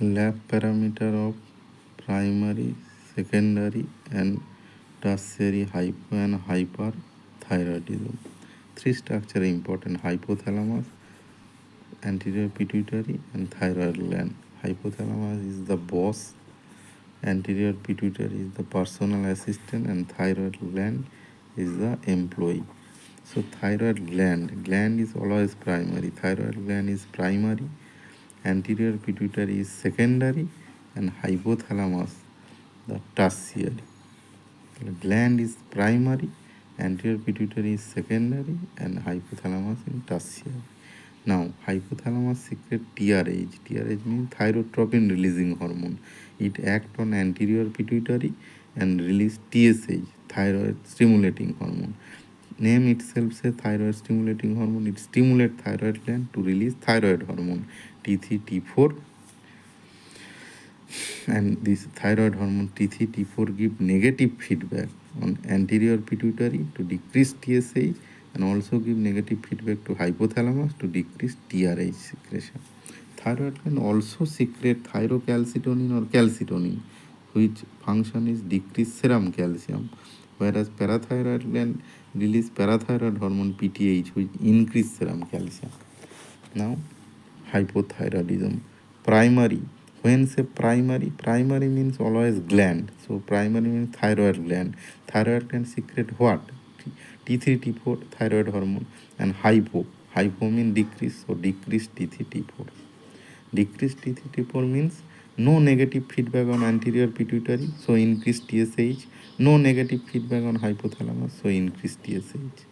lab parameter of primary, secondary and tertiary hypo and hyperthyroidism. Three structure important: hypothalamus, anterior pituitary and thyroid gland. Hypothalamus is the boss, anterior pituitary is the personal assistant, and thyroid gland is the employee. So thyroid gland is always primary. Thyroid gland is primary, anterior pituitary is secondary, and hypothalamus the tertiary. The gland is primary, anterior pituitary is secondary, and hypothalamus is tertiary. Now, hypothalamus secretes TRH. TRH means thyrotropin releasing hormone. It acts on anterior pituitary and release TSH, thyroid stimulating hormone. Name itself says thyroid stimulating hormone. It stimulates thyroid gland to release thyroid hormone T3, T4, and this thyroid hormone T3, T4 give negative feedback on anterior pituitary to decrease TSH, and also give negative feedback to hypothalamus to decrease TRH secretion. Thyroid gland also secrete thyrocalcitonin or calcitonin, which function is decrease serum calcium, whereas parathyroid gland release parathyroid hormone PTH, which increase serum calcium. Now, hypothyroidism. Primary. When say primary means always gland. So primary means thyroid gland. Thyroid gland secrete what? T3, T4 thyroid hormone. And hypo means decrease. So decrease T3, T4. Decrease T3, T4 means no negative feedback on anterior pituitary, so increase TSH. No negative feedback on hypothalamus, so increase TSH.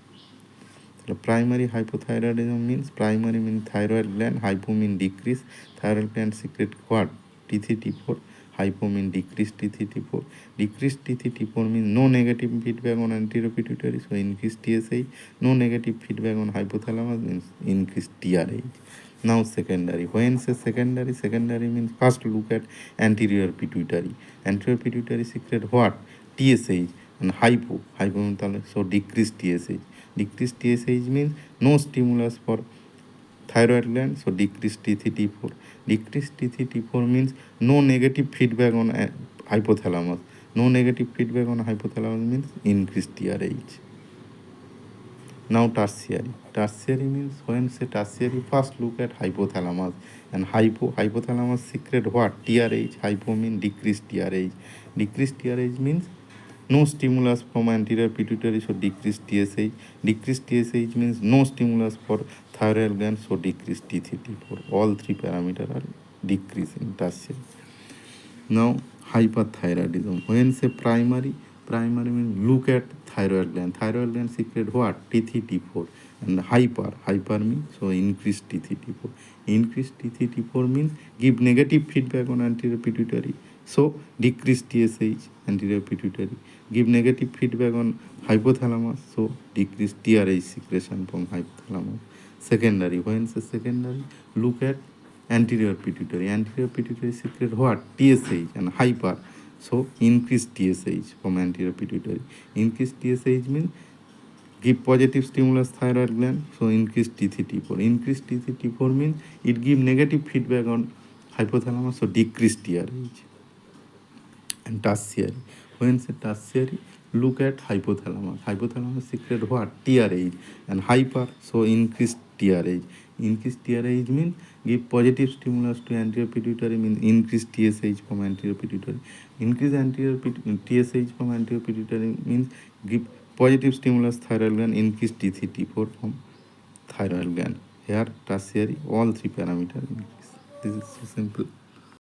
So primary hypothyroidism means primary means thyroid gland, hypo means decrease. Thyroid gland secrete what? T3, T4. Hypo means decrease T3, T4. Decrease T3, T4 means no negative feedback on anterior pituitary, so increase TSH. No negative feedback on hypothalamus means increase TRH. Now secondary. When say secondary means first look at anterior pituitary. Anterior pituitary secrete what? TSH. And hypo means so decrease TSH. Decrease TSH means no stimulus for thyroid gland, so decrease T3, T4. Decrease T3, T4 means no negative feedback on hypothalamus. No negative feedback on hypothalamus means increase TRH. Now tertiary. Tertiary means when say tertiary, first look at hypothalamus. And hypothalamus secrete what? TRH. Hypo means decrease TRH. Decrease TRH means no stimulus from anterior pituitary, so decrease TSH. Decrease TSH means no stimulus for thyroid gland, so decrease T3, T4. All three parameters are decreasing tertiary. Now hyperthyroidism. When say primary means look at thyroid gland. Thyroid gland secrete what? T3, T4. And hyper means so increase T3, T4. Increase T3, T4 means give negative feedback on anterior pituitary, so decrease TSH anterior pituitary. Give negative feedback on hypothalamus, so decrease TRH secretion from hypothalamus. Secondary. When say secondary, look at anterior pituitary. Anterior pituitary secrete what? TSH and hyper, so increase TSH from anterior pituitary. Increase TSH means give positive stimulus thyroid gland, so increase T3, T4. Increase T3, T4 means it give negative feedback on hypothalamus, so decrease TRH. And tertiary. When say tertiary, look at hypothalamus. Hypothalamus secrete what? TRH and hyper, so increase TRH. Increase TRH means give positive stimulus to anterior pituitary, means increase TSH from anterior pituitary. Increase TSH from anterior pituitary means give positive stimulus thyroid gland, increase T3, T4 from thyroid gland. Here tertiary, all three parameters increase. This is so simple.